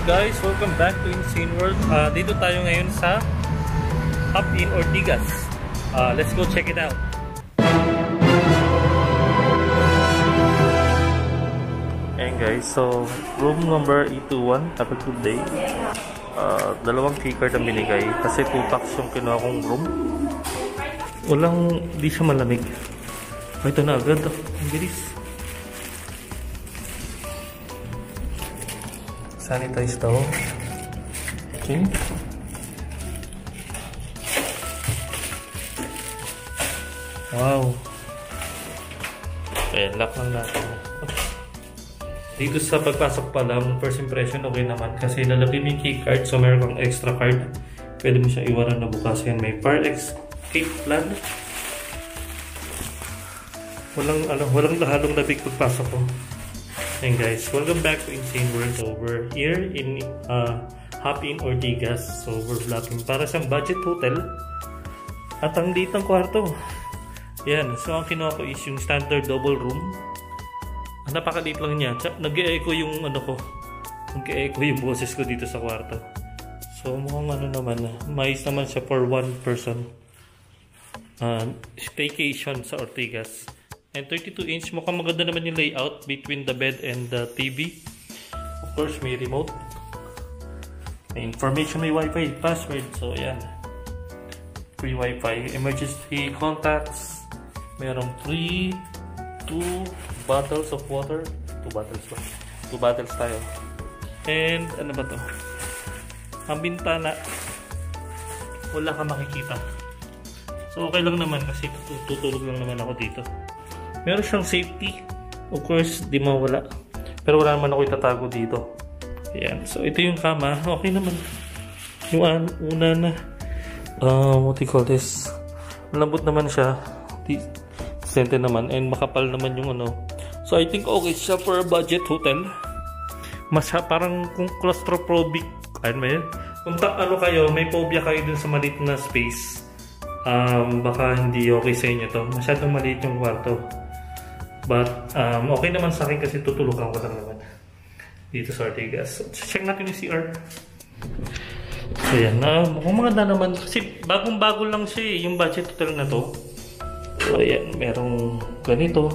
guys? Welcome back to Insane World. Dito tayo ngayon sa Hop in Ortigas. Let's go check it out. Ayan guys, so room number 821. Have a good day. Dalawang keycard ang binigay kasi 2 packs yung kinuha kong room. Di siya malamig. Ito na agad. Ang bilis. Sanitize daw. Okay. Wow. Okay, lock lang natin. Dito sa pagpasok pa lang, first impression okay naman kasi lalaki mo yung key card, so meron kang extra card. Pwede mo siya iwanan na bukasin. May fire escape plan. Walang halong labig pagpasok ko. And guys, welcome back to Insane World. So we're here in Hop in Ortigas. So we're vlogging para sa budget hotel. At ang liit ng kwarto. Yan, so ang kinuha ko is yung standard double room. Napakaliit lang niya. Nag-e-echo yung nag-e-echo yung boses ko dito sa kwarto. So mukhang naman, mais naman siya for one person. Staycation sa Ortigas. And 32-inch, mukhang maganda naman yung layout between the bed and the TV. Of course, may remote. May information, may wifi, password. So, ayan. Free wifi. Emergency contacts. Mayroong free 2 bottles of water. 2 bottles ba? 2 bottles tayo. And, ano ba to? Ang bintana, wala ka makikita. So, okay lang naman kasi tutulog lang naman ako dito. Meron siyang safety. Of course, di mawala. Pero wala naman ako itatago dito. Ayan. So, ito yung kama. Okay naman. Yung una na, what do you call this? Malambot naman siya. Decente naman. And makapal naman yung So, I think okay siya for a budget hotel. Parang kung claustrophobic. Ayun ba yun? Kung kayo, may phobia kayo dun sa maliit na space. Baka hindi okay sa inyo to. Masyadong maliit yung kwarto. But, okay naman sa akin kasi tutulukan ko lang naman dito sa Ortigas. So, check natin yung CR. So, yan. Mukhang maganda naman. Kasi bagong-bago lang siya yung budget hotel na to. So, ayan. Merong ganito.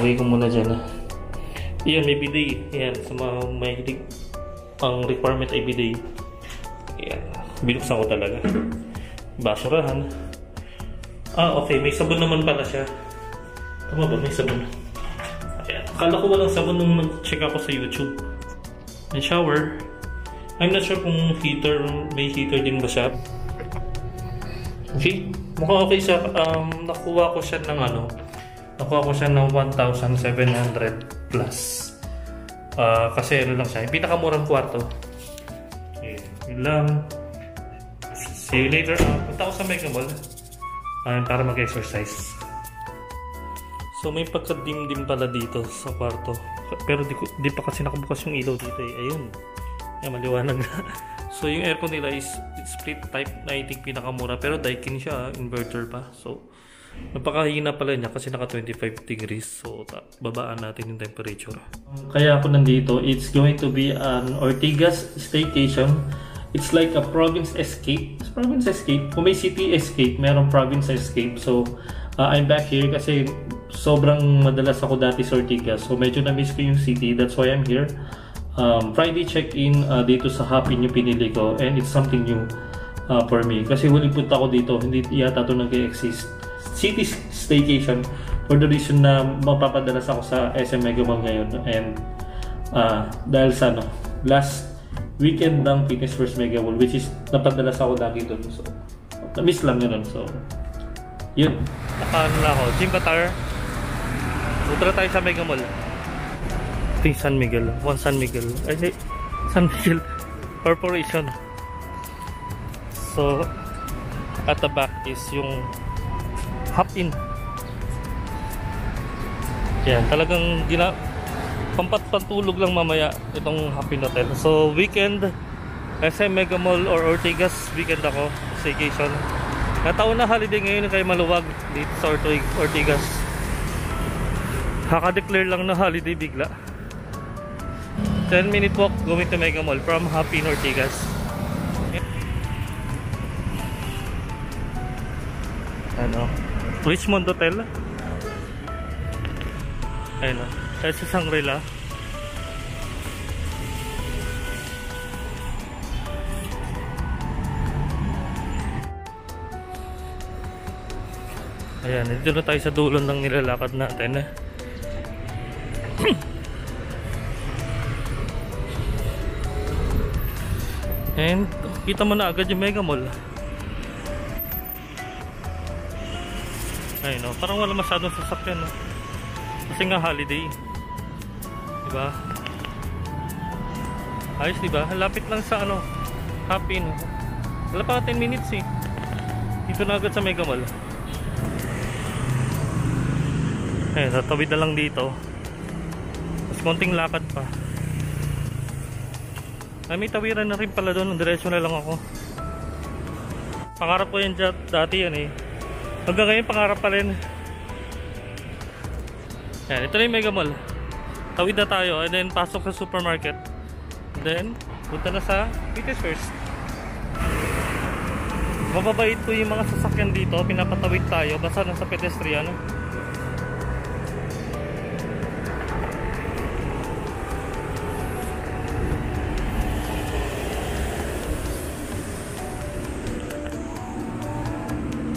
Lagay ko muna dyan. Ayan, may bidet. Ayan. Sa mga mahilig ang requirement ay bidet. Ayan. Binuksan ko talaga. Basurahan. Okay. May sabon naman pala siya. Tama ba? May sabon. Ayan. Akala ko walang sabon nung nag-check ako sa YouTube. May shower. I'm not sure kung may heater din ba siya. Okay. Mukhang okay siya. Nakuha ko siya ng 1,700 plus. Kasi lang siya. Yung pinakamurang kwarto. Okay. Yun lang. See you later. Punta ko sa Mega Mall. Para mag-exercise. So may pagka-dim-dim pala dito sa kwarto. Pero di pa kasi nakabukas yung ilaw dito eh. Ayun. Ayan, maliwanag na. So yung aircon nila is split type na I think pinakamura. Pero Daikin siya, inverter pa. So napakahina pala niya kasi naka 25 degrees. So babaan natin yung temperature. Kaya ako nandito, it's going to be an Ortigas staycation. It's like a province escape. It's province escape. Kung may city escape, merong province escape. So I'm back here kasi sobrang madalas ako dati sa Ortigas. So medyo na-miss ko yung city. That's why I'm here. Friday check-in dito sa Hop in yung pinili ko. And it's something new for me. Kasi huling punta ko dito, hindi yata ito nag-exist. City staycation for the reason na mapapadalas ako sa SM Mega Mall ngayon. And dahil sa last weekend ng Fitness First Mega Mall, which is napadalas ako lagi doon. So na-miss lang yun. So yun. Nakaano na ako. Gym Qatar. Punta tayo sa Mega Mall. Ito yung San Miguel. San Miguel Corporation. So, at the back is yung Hop in. Yan. Talagang pantulog lang mamaya itong Hop in Hotel. So, weekend SM Mega Mall or Ortigas. Weekend ako. Staycation. Nataon na holiday ngayon kay maluwag dito sa Ortigas. Kaka-declare lang na holiday bigla. 10-minute walk going to Mega Mall from Happy in Ortigas. Ano? Richmond Hotel. Ayun o. Kaya sa Shangri-La. Ayan, dito na tayo sa dulo ng nilalakad natin. And kita mo na agad yung Mega Mall. Ayun o, parang wala masyadong sasakyan, no? Kasi nga holiday, diba? Ayos, diba? Lapit lang sa ano, Happy, no? Wala pa 10 minutes eh. Dito na agad sa Mega Mall. Ayun, tatawid na lang dito. Mas konting lakad pa. Ay, may tawiran na rin pala doon. Diretso na lang ako. Pangarap ko yan dati yan eh. Hanggang ngayon pangarap pa rin. Ayan, ito na yung Mega Mall. Tawid na tayo and then pasok sa supermarket. Then punta na sa Peters First. Mababait po yung mga sasakyan dito. Pinapatawid tayo basta nasa pedestrian.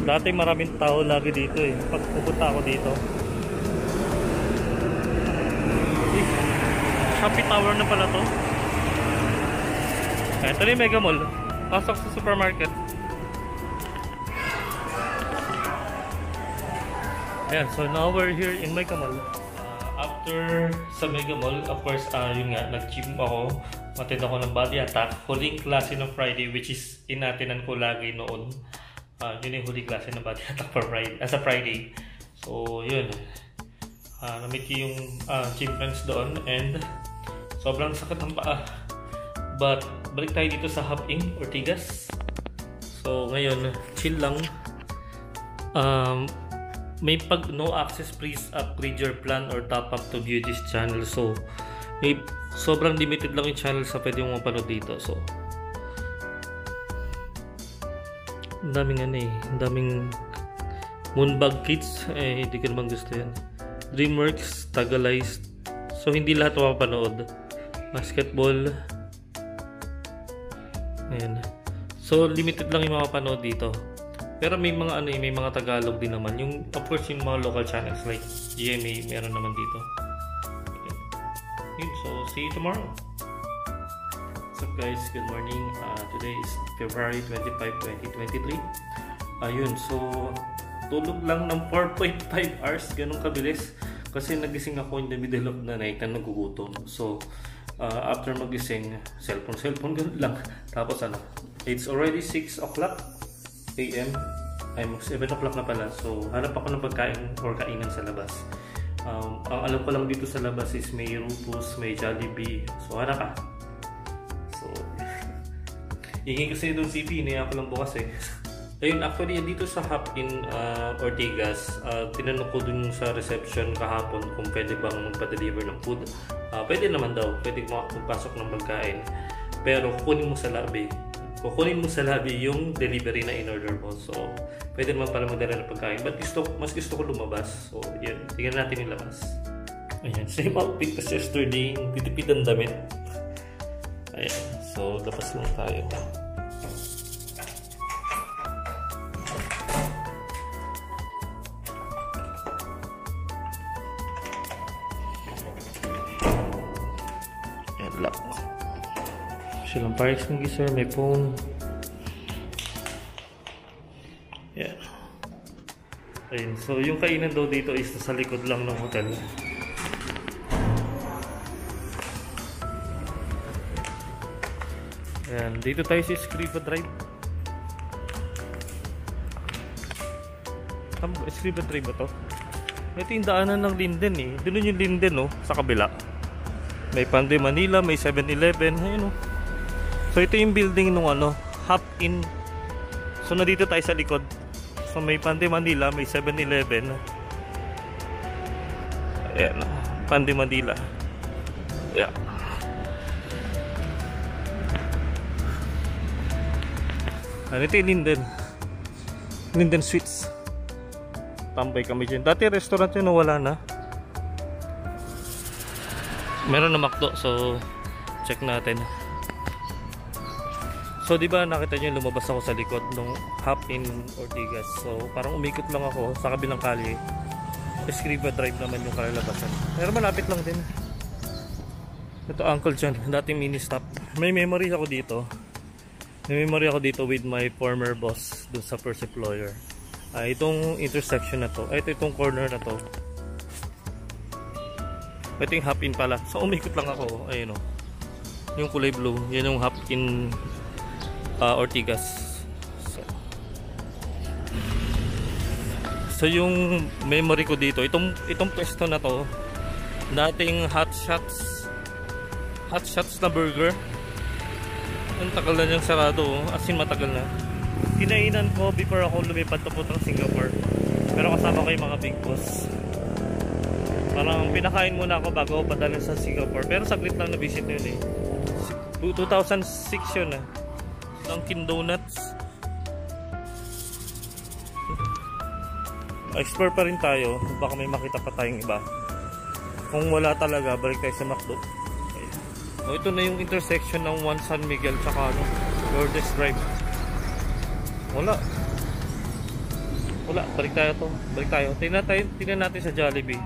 Dati maraming tao lagi dito eh. Pag pupunta ako dito. Shopee Tower na pala to. Ito na yung Mega Mall. Pasok sa supermarket. Ayan, so now we're here in Mega Mall. After sa Mega Mall, of course, yun nga, nag-gym ako. Matid ako ng body attack. Huling klase ng Friday, which is inatinan ko lagi noon. Yun yung huling klase ng body attack for Friday, sa Friday. So, yun. Namit ko yung gym friends doon and sobrang sakit ng paa. But, balik tayo dito sa Happy in Ortigas. So, ngayon, chill lang. May pag no access, please upgrade your plan or top up to view this channel. So, may sobrang limited lang yung channel sa pwede mong mapanood dito. So, ang daming ano eh, ang daming Moonbug Kids, hindi ko naman gusto yan. DreamWorks, Tagalize, so hindi lahat mapapanood. Basketball, ayan. So limited lang yung mapapanood dito. Pero may mga ano eh, may mga Tagalog din naman. Yung of course yung mga local channels like GMA, meron naman dito. Ayan. So see you tomorrow. What's up guys, good morning. Today is February 25, 2023. Ayun, so tulog lang ng 4.5 hours, ganun kabilis. Kasi nagising ako in the middle of the night na nagugutom. So after magising, cellphone, ganun lang. Tapos ano, it's already 6 o'clock AM. I'm 7 o'clock na pala. So hanap ako ng pagkain or kainan sa labas. Ang alam ko lang dito sa labas is may Rufus, may Jollibee. So hanap ka. So hingin kasi doon CP, iniya ko lang bukas eh. Ayun, actually dito sa Happy in Ortigas, tinanong ko dun sa reception kahapon kung pwede bang magpa-deliver ng food. Pwede naman daw, pwede magpasok ng pagkain. Pero kukunin mo sa lobby yung delivery na in-order mo. So pwede naman pala magdala ng pagkain. But mas gusto ko lumabas. So yun, tingnan natin yung labas. Ayan, same outfit as yesterday, titipid ang damit. Ayan, so labas lang tayo. Ayan, lock. Silang fire extinguisher, may phone. Ayan. Ayan, so yung kainan daw dito is sa likod lang ng hotel. Ayan, dito tayo sa Escriva Drive. Escriva Drive ba to? Ito yung daanan ng Linden eh. Doon yung Linden oh, sa kabila. May Panday Manila, may 7-Eleven. Ayun oh. So ito yung building nung ano, Happy in. So nandito tayo sa likod. So may Panday Manila, may 7-Eleven. Ayan, Panday Manila. Yeah. Ano ito yung Linden Sweets. Tambay kami dyan. Dati restaurant yun, wala na. Meron na McDo, so check natin. So di ba nakita niyo lumabas ako sa likod nung hop in Ortigas. So parang umikot lang ako sa kabilang kalye. Escriva Drive naman yung kalalabasan. Pero malapit lang din. Ito uncle dyan, dating mini stop. May memory ako dito. May memory ako dito with my former boss dun sa first employer. Itong intersection na to, itong corner na to. Ito yung hop in pala. So umikot lang ako. Ayun o. Yung kulay blue, yan yung hop in Ortigas. So yung memory ko dito, itong pwesto na to, dating Hot Shots na burger. Ang tagal na niyang sarado, as in matagal na. Kinainan ko before ako lumipad papuntang Singapore. Pero kasama ko yung mga big boss. Parang pinakain muna ako bago ako padala sa Singapore. Pero saglit lang na visit yun eh. 2006 yun ah. Dunkin Donuts. Explore pa rin tayo. Baka may makita pa tayong iba. Kung wala talaga, balik tayo sa McDo. Okay. Oh, ito na yung intersection ng 1 San Miguel tsaka Lourdes Drive. Wala, balik tayo to. Balik tayo. Tingnan natin sa Jollibee.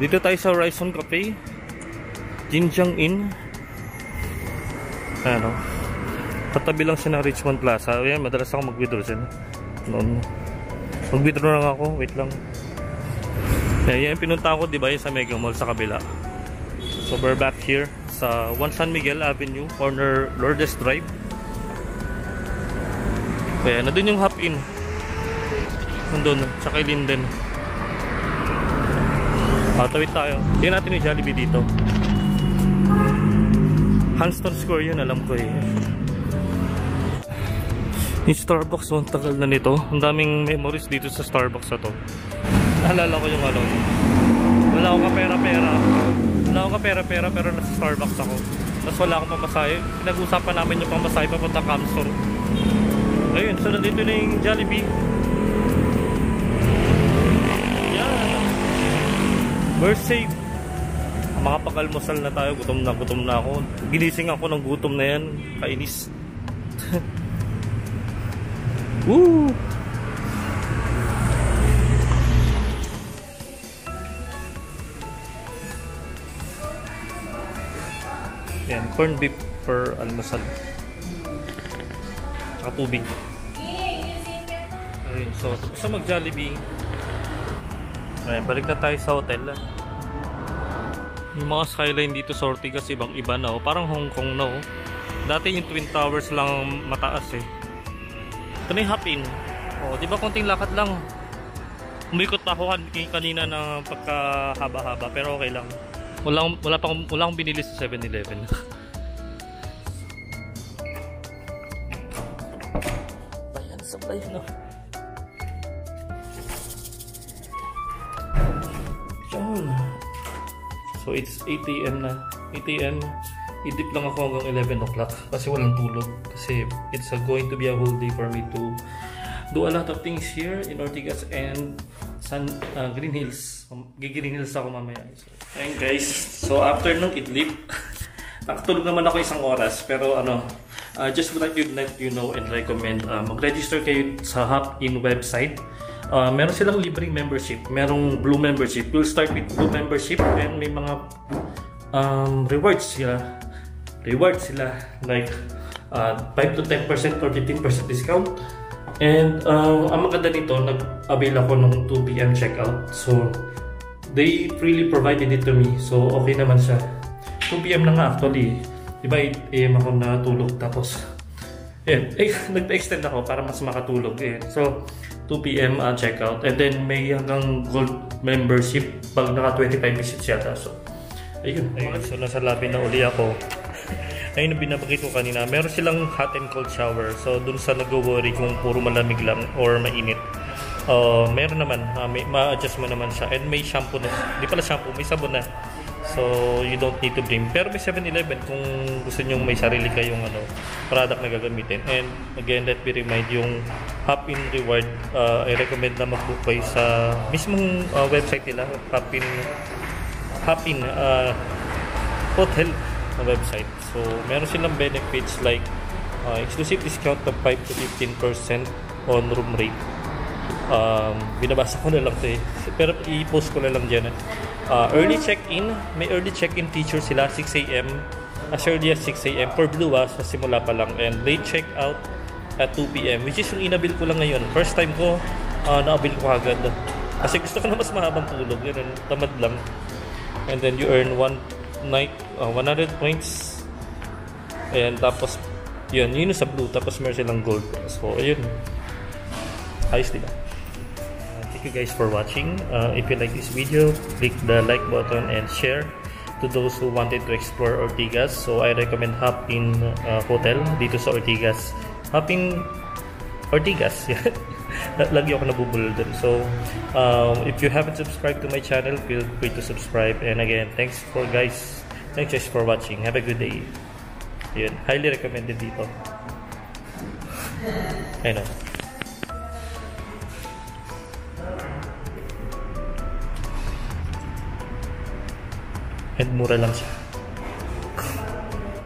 Dito tayo sa Horizon Cafe, Jinjiang Inn. Ano? Katabi lang siya ng Richmond Plaza. Ayan, madalas ako mag-withdraw dyan. Noon. Mag-withdraw lang ako. Wait lang. Ayan, pinunta ko, diba, sa Mega Mall sa kabila. So, we're back here sa 1 San Miguel Avenue, corner Lourdes Drive. Kaya, nandun yung hop in. Nandun, tsaka Linden. Tawid tayo. Tingnan natin yung Jollibee dito. Hanston Square yun, alam ko eh. Yung Starbucks, ang tagal na nito. Ang daming memories dito sa Starbucks na to. Naalala ko yung ano. Wala akong kapera-pera pero nasa Starbucks ako. Tapos wala akong pamasahe. Pinag-usapan namin yung pamasahe papunta Camsor. Ayun, so nandito na yung Jollibee. Yan. We're safe. Makapag-almusal na tayo. Gutom na ako. Ginising ako ng gutom na yan. Kainis. Woo! Yan, corn beef per almusal. Tsaka tubig. Ayun, so sa mag-Jollibee. Ayun, balik na tayo sa hotel. Yung mga skyline dito sa Ortigas, ibang-iba na. Parang Hong Kong na. Dati yung Twin Towers lang mataas eh. Ito na yung hop in. Di ba konting lakad lang. Umikot pa ako kanina ng pagkahaba-haba, pero okay lang. Wala akong binili sa 7-Eleven. Bayan, sabay no. Yan. So it's 8 AM na. 8 AM. Idip lang ako hanggang 11 o'clock kasi walang tulog. Kasi it's going to be a whole day for me to do a lot of things here in Ortigas and Green Hills. Green Hills ako mamaya. Ayun guys, so after nung idlip, nakatulog naman ako isang oras. Pero just would like to let you know and recommend mag-register kayo sa Hop In website. Meron silang libreng membership. Merong Blue membership. We'll start with Blue membership and may mga rewards sila like 5 to 10% or 15% discount. And ang maganda nito, nag-avail ako ng 2 PM checkout. So they freely provided it to me. So okay naman siya. 2 PM na nga actually. Diba 8 AM ako natulog tapos nagpa-extend ako para mas makatulog eh. So 2 PM checkout and then may hanggang gold membership pag naka 25 visits yata. So ayun. So nasa lobby na uli ako. Ayun ang binabagay ko kanina. Meron silang hot and cold shower. So dun sa nag-worry kung puro malamig lang or mainit, meron naman, ma-adjust mo naman siya. And may shampoo na, di pala shampoo, may sabon na. So, you don't need to bring. Pero may 7-Eleven kung gusto nyo may sarili kayong product na gagamitin. And again, let me remind yung Hop-In Reward. I recommend na mag-book kayo sa mismong website nila, Hop-In Hotel na website. So, meron silang benefits like exclusive discount of 5 to 15% on room rate. Binabasa ko na lang ito pero i-post ko na lang dyan. Early check-in, may early check-in feature sila 6 AM, as early as 6 AM for Blue, sa simula pa lang, and late check-out at 2 PM, which is yung inabil ko lang ngayon. First time ko naabil ko agad kasi gusto ko na mas mahabang tulog, yun, tamad lang. And then you earn 100 points, ayan, tapos yun sa Blue, tapos meron silang gold. So ayun, ayos diba? Thank you guys for watching. If you like this video, click the like button and share to those who wanted to explore Ortigas. So I recommend Hop-In Hotel dito sa Ortigas. Hop-In Ortigas. Lagi ako nabubulol dun. So if you haven't subscribed to my channel, feel free to subscribe. And again, thanks guys for watching. Have a good day. Yun, highly recommended dito. I know. And mura lang siya.